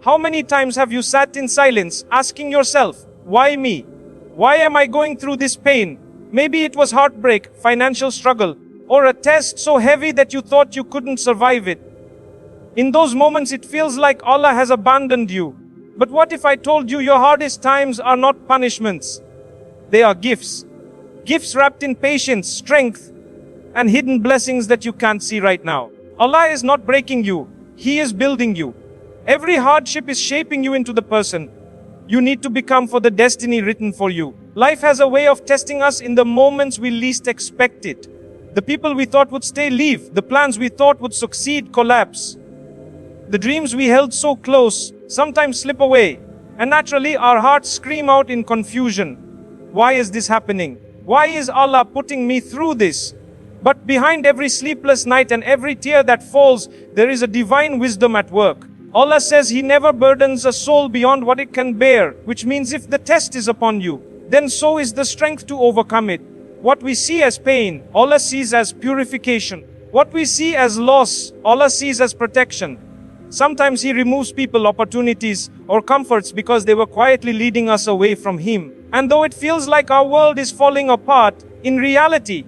How many times have you sat in silence, asking yourself, why me? Why am I going through this pain? Maybe it was heartbreak, financial struggle, or a test so heavy that you thought you couldn't survive it. In those moments it feels like Allah has abandoned you. But what if I told you your hardest times are not punishments? They are gifts. Gifts wrapped in patience, strength, and hidden blessings that you can't see right now. Allah is not breaking you. He is building you. Every hardship is shaping you into the person you need to become for the destiny written for you. Life has a way of testing us in the moments we least expect it. The people we thought would stay leave. The plans we thought would succeed collapse. The dreams we held so close sometimes slip away. And naturally our hearts scream out in confusion. Why is this happening? Why is Allah putting me through this? But behind every sleepless night and every tear that falls, there is a divine wisdom at work. Allah says He never burdens a soul beyond what it can bear, which means if the test is upon you, then so is the strength to overcome it. What we see as pain, Allah sees as purification. What we see as loss, Allah sees as protection. Sometimes He removes people, opportunities, or comforts because they were quietly leading us away from Him. And though it feels like our world is falling apart, in reality,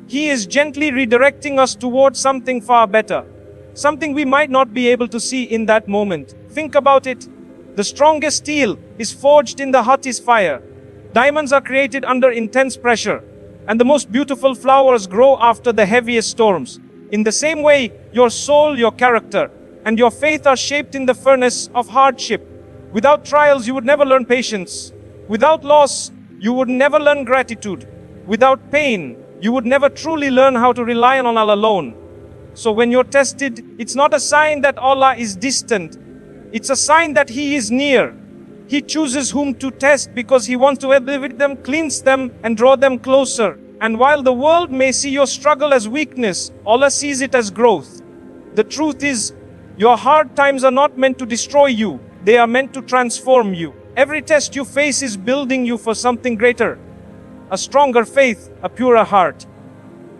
He is gently redirecting us towards something far better. Something we might not be able to see in that moment. Think about it. The strongest steel is forged in the hottest fire. Diamonds are created under intense pressure. And the most beautiful flowers grow after the heaviest storms. In the same way, your soul, your character, and your faith are shaped in the furnace of hardship. Without trials, you would never learn patience. Without loss, you would never learn gratitude. Without pain, you would never truly learn how to rely on Allah alone. So when you're tested, it's not a sign that Allah is distant. It's a sign that He is near. He chooses whom to test because He wants to elevate them, cleanse them, and draw them closer. And while the world may see your struggle as weakness, Allah sees it as growth. The truth is, your hard times are not meant to destroy you. They are meant to transform you. Every test you face is building you for something greater. A stronger faith, a purer heart,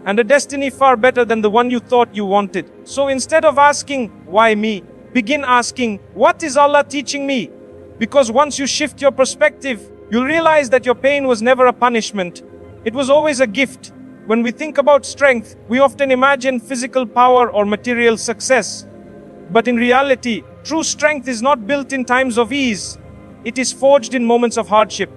and a destiny far better than the one you thought you wanted. So instead of asking, why me? Begin asking, what is Allah teaching me? Because once you shift your perspective, you'll realize that your pain was never a punishment. It was always a gift. When we think about strength, we often imagine physical power or material success. But in reality, true strength is not built in times of ease. It is forged in moments of hardship.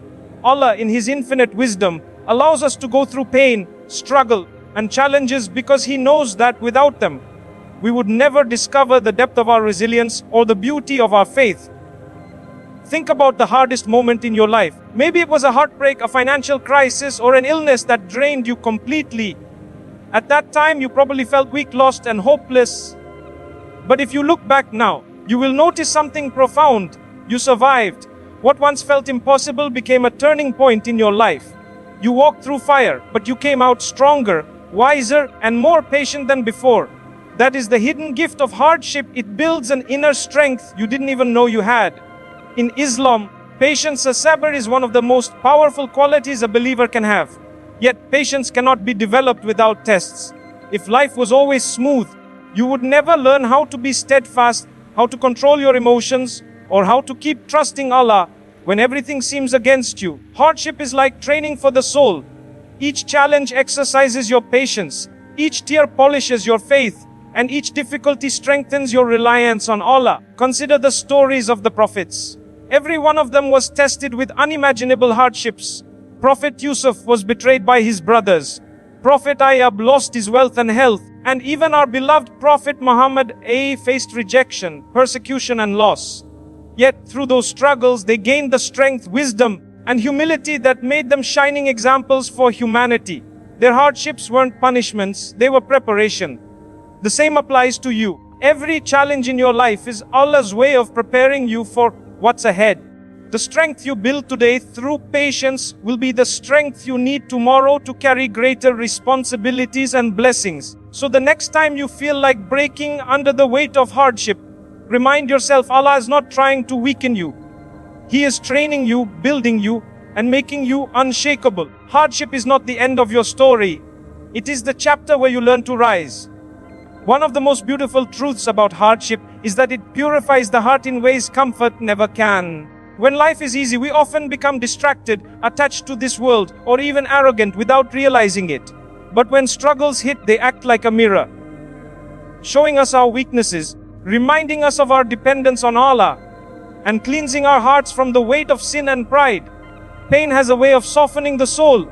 Allah, in His infinite wisdom, allows us to go through pain, struggle, and challenges because He knows that without them, we would never discover the depth of our resilience or the beauty of our faith. Think about the hardest moment in your life. Maybe it was a heartbreak, a financial crisis, or an illness that drained you completely. At that time, you probably felt weak, lost, and hopeless. But if you look back now, you will notice something profound. You survived. What once felt impossible became a turning point in your life. You walked through fire, but you came out stronger, wiser, and more patient than before. That is the hidden gift of hardship. It builds an inner strength you didn't even know you had. In Islam, patience, as sabr, is one of the most powerful qualities a believer can have. Yet patience cannot be developed without tests. If life was always smooth, you would never learn how to be steadfast, how to control your emotions, or how to keep trusting Allah when everything seems against you. Hardship is like training for the soul. Each challenge exercises your patience, each tear polishes your faith, and each difficulty strengthens your reliance on Allah. Consider the stories of the prophets. Every one of them was tested with unimaginable hardships. Prophet Yusuf was betrayed by his brothers. Prophet Ayub lost his wealth and health. And even our beloved Prophet Muhammad faced rejection, persecution, and loss. Yet through those struggles, they gained the strength, wisdom, and humility that made them shining examples for humanity. Their hardships weren't punishments, they were preparation. The same applies to you. Every challenge in your life is Allah's way of preparing you for what's ahead. The strength you build today through patience will be the strength you need tomorrow to carry greater responsibilities and blessings. So the next time you feel like breaking under the weight of hardship, remind yourself Allah is not trying to weaken you. He is training you, building you, and making you unshakable. Hardship is not the end of your story. It is the chapter where you learn to rise. One of the most beautiful truths about hardship is that it purifies the heart in ways comfort never can. When life is easy, we often become distracted, attached to this world, or even arrogant without realizing it. But when struggles hit, they act like a mirror, showing us our weaknesses, reminding us of our dependence on Allah, and cleansing our hearts from the weight of sin and pride. Pain has a way of softening the soul.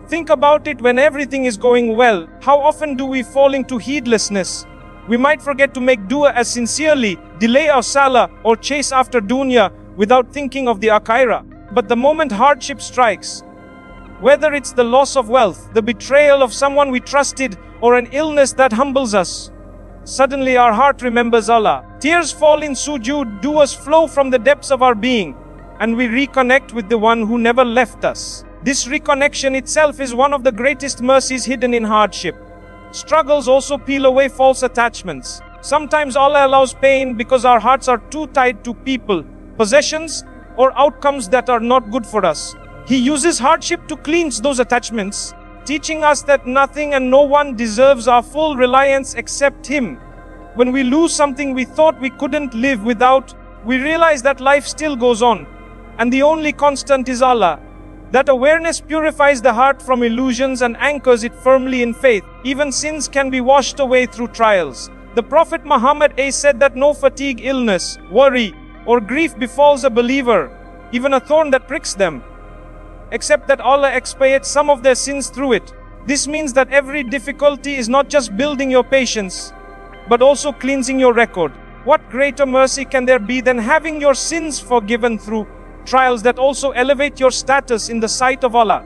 Think about it when everything is going well. How often do we fall into heedlessness? We might forget to make dua as sincerely, delay our salah, or chase after dunya without thinking of the akhirah. But the moment hardship strikes, whether it's the loss of wealth, the betrayal of someone we trusted, or an illness that humbles us, suddenly our heart remembers Allah. Tears fall in sujood, duas flow from the depths of our being, and we reconnect with the one who never left us. This reconnection itself is one of the greatest mercies hidden in hardship. Struggles also peel away false attachments. Sometimes Allah allows pain because our hearts are too tied to people, possessions, or outcomes that are not good for us. He uses hardship to cleanse those attachments, teaching us that nothing and no one deserves our full reliance except Him. When we lose something we thought we couldn't live without, we realize that life still goes on, and the only constant is Allah. That awareness purifies the heart from illusions and anchors it firmly in faith. Even sins can be washed away through trials. The Prophet Muhammad said that no fatigue, illness, worry, or grief befalls a believer, even a thorn that pricks them, except that Allah expiates some of their sins through it. This means that every difficulty is not just building your patience, but also cleansing your record. What greater mercy can there be than having your sins forgiven through trials that also elevate your status in the sight of Allah?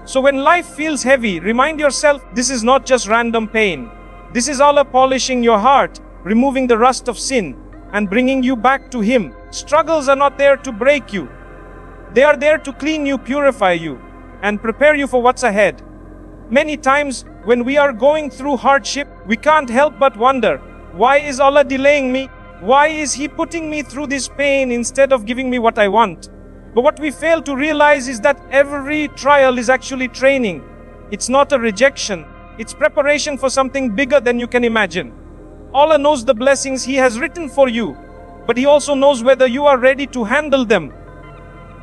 So when life feels heavy, remind yourself this is not just random pain. This is Allah polishing your heart, removing the rust of sin, and bringing you back to Him. Struggles are not there to break you. They are there to clean you, purify you, and prepare you for what's ahead. Many times when we are going through hardship, we can't help but wonder, why is Allah delaying me? Why is He putting me through this pain instead of giving me what I want? But what we fail to realize is that every trial is actually training. It's not a rejection. It's preparation for something bigger than you can imagine. Allah knows the blessings He has written for you, but He also knows whether you are ready to handle them.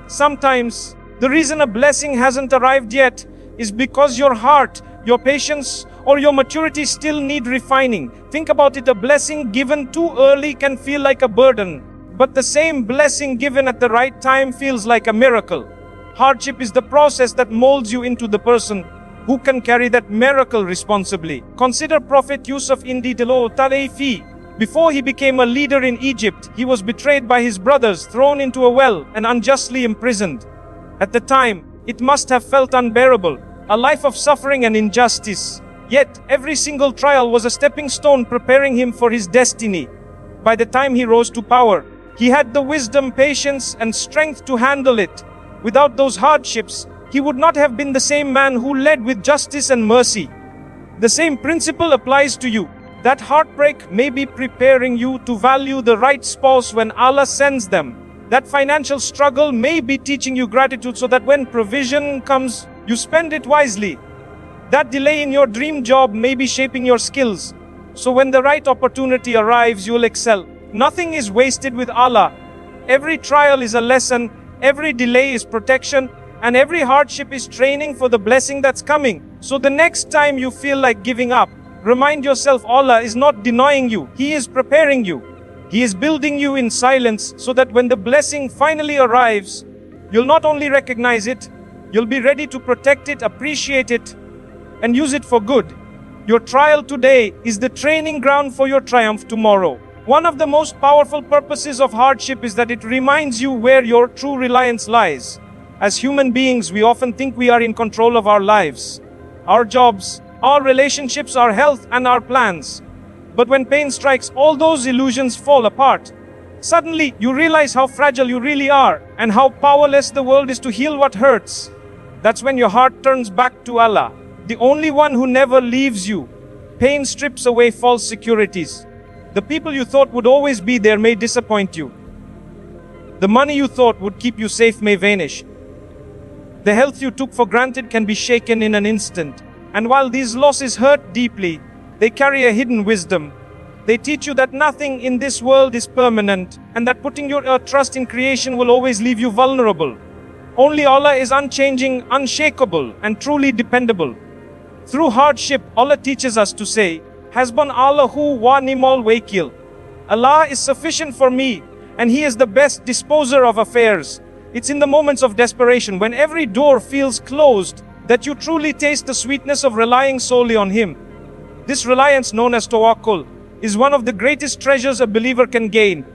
Sometimes, the reason a blessing hasn't arrived yet is because your heart, your patience, or your maturity still need refining. Think about it, a blessing given too early can feel like a burden, but the same blessing given at the right time feels like a miracle. Hardship is the process that molds you into the person who can carry that miracle responsibly. Consider Prophet Yusuf indeed. Before he became a leader in Egypt, he was betrayed by his brothers, thrown into a well, and unjustly imprisoned. At the time, it must have felt unbearable, a life of suffering and injustice. Yet, every single trial was a stepping stone preparing him for his destiny. By the time he rose to power, he had the wisdom, patience, and strength to handle it. Without those hardships, he would not have been the same man who led with justice and mercy. The same principle applies to you. That heartbreak may be preparing you to value the right spouse when Allah sends them. That financial struggle may be teaching you gratitude so that when provision comes, you spend it wisely. That delay in your dream job may be shaping your skills, so when the right opportunity arrives, you'll excel. Nothing is wasted with Allah. Every trial is a lesson, every delay is protection, and every hardship is training for the blessing that's coming. So the next time you feel like giving up, remind yourself Allah is not denying you, He is preparing you. He is building you in silence so that when the blessing finally arrives, you'll not only recognize it, you'll be ready to protect it, appreciate it, and use it for good. Your trial today is the training ground for your triumph tomorrow. One of the most powerful purposes of hardship is that it reminds you where your true reliance lies. As human beings, we often think we are in control of our lives, our jobs, our relationships, our health, and our plans. But when pain strikes, all those illusions fall apart. Suddenly, you realize how fragile you really are, and how powerless the world is to heal what hurts. That's when your heart turns back to Allah, the only one who never leaves you. Pain strips away false securities. The people you thought would always be there may disappoint you. The money you thought would keep you safe may vanish. The health you took for granted can be shaken in an instant. And while these losses hurt deeply, They carry a hidden wisdom. They teach you that nothing in this world is permanent, and that putting your trust in creation will always leave you vulnerable. Only Allah is unchanging, unshakable, and truly dependable. Through hardship, Allah teaches us to say, Hasbun Allahu wa ni'mal wakil. Allah is sufficient for me, and He is the best disposer of affairs. It's in the moments of desperation, when every door feels closed, that you truly taste the sweetness of relying solely on Him. This reliance, known as tawakkul, is one of the greatest treasures a believer can gain.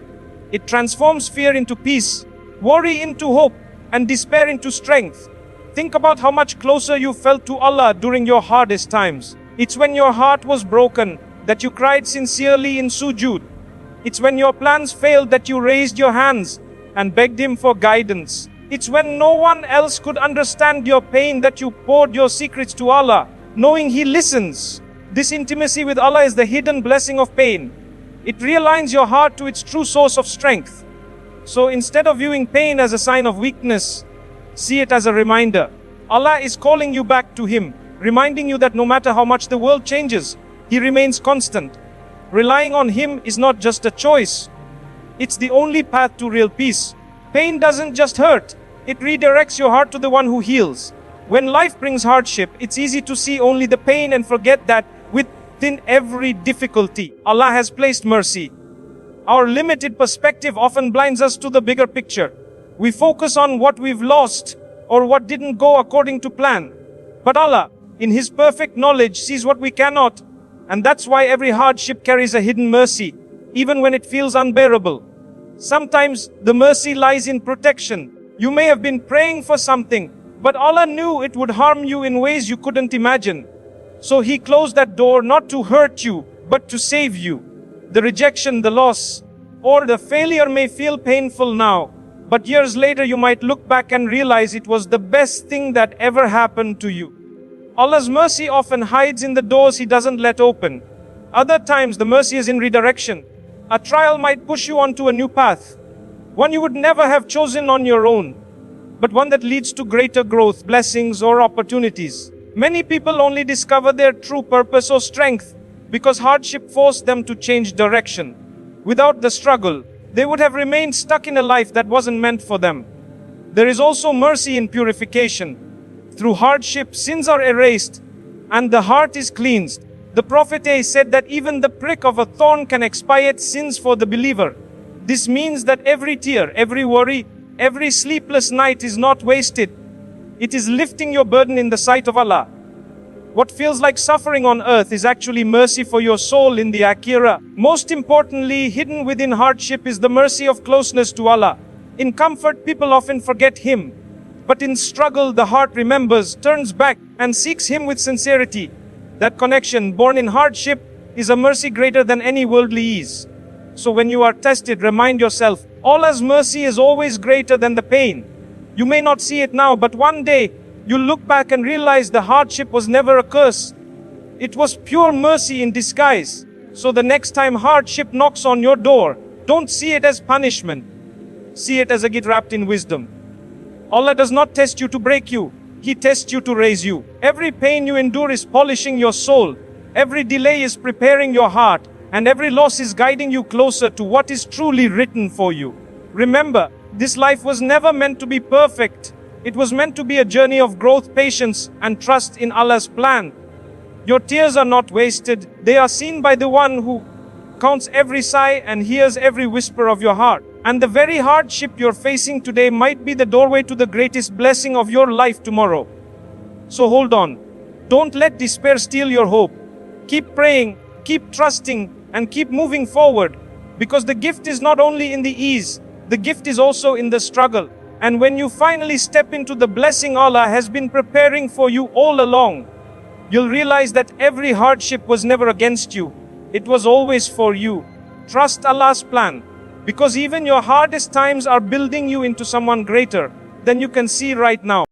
It transforms fear into peace, worry into hope, and despair into strength. Think about how much closer you felt to Allah during your hardest times. It's when your heart was broken that you cried sincerely in sujood. It's when your plans failed that you raised your hands and begged Him for guidance. It's when no one else could understand your pain that you poured your secrets to Allah, knowing He listens. This intimacy with Allah is the hidden blessing of pain. It realigns your heart to its true source of strength. So instead of viewing pain as a sign of weakness, see it as a reminder. Allah is calling you back to Him, reminding you that no matter how much the world changes, He remains constant. Relying on Him is not just a choice. It's the only path to real peace. Pain doesn't just hurt, it redirects your heart to the one who heals. When life brings hardship, it's easy to see only the pain and forget that within every difficulty, Allah has placed mercy. Our limited perspective often blinds us to the bigger picture. We focus on what we've lost or what didn't go according to plan. But Allah, in His perfect knowledge, sees what we cannot. And that's why every hardship carries a hidden mercy, even when it feels unbearable. Sometimes the mercy lies in protection. You may have been praying for something, but Allah knew it would harm you in ways you couldn't imagine. So He closed that door not to hurt you, but to save you. The rejection, the loss, or the failure may feel painful now, but years later you might look back and realize it was the best thing that ever happened to you. Allah's mercy often hides in the doors He doesn't let open. Other times the mercy is in redirection. A trial might push you onto a new path, one you would never have chosen on your own, but one that leads to greater growth, blessings, or opportunities. Many people only discover their true purpose or strength because hardship forced them to change direction. Without the struggle, they would have remained stuck in a life that wasn't meant for them. There is also mercy in purification. Through hardship, sins are erased and the heart is cleansed. The Prophet said that even the prick of a thorn can expiate sins for the believer. This means that every tear, every worry, every sleepless night is not wasted. It is lifting your burden in the sight of Allah. What feels like suffering on earth is actually mercy for your soul in the Akhirah. Most importantly, hidden within hardship is the mercy of closeness to Allah. In comfort, people often forget Him. But in struggle, the heart remembers, turns back, and seeks Him with sincerity. That connection, born in hardship, is a mercy greater than any worldly ease. So when you are tested, remind yourself, Allah's mercy is always greater than the pain. You may not see it now, but one day, you'll look back and realize the hardship was never a curse. It was pure mercy in disguise. So the next time hardship knocks on your door, don't see it as punishment. See it as a gift wrapped in wisdom. Allah does not test you to break you. He tests you to raise you. Every pain you endure is polishing your soul. Every delay is preparing your heart. And every loss is guiding you closer to what is truly written for you. Remember, this life was never meant to be perfect. It was meant to be a journey of growth, patience, and trust in Allah's plan. Your tears are not wasted. They are seen by the one who counts every sigh and hears every whisper of your heart. And the very hardship you're facing today might be the doorway to the greatest blessing of your life tomorrow. So hold on. Don't let despair steal your hope. Keep praying, keep trusting, and keep moving forward. Because the gift is not only in the ease, the gift is also in the struggle. And when you finally step into the blessing Allah has been preparing for you all along, you'll realize that every hardship was never against you. It was always for you. Trust Allah's plan, because even your hardest times are building you into someone greater than you can see right now.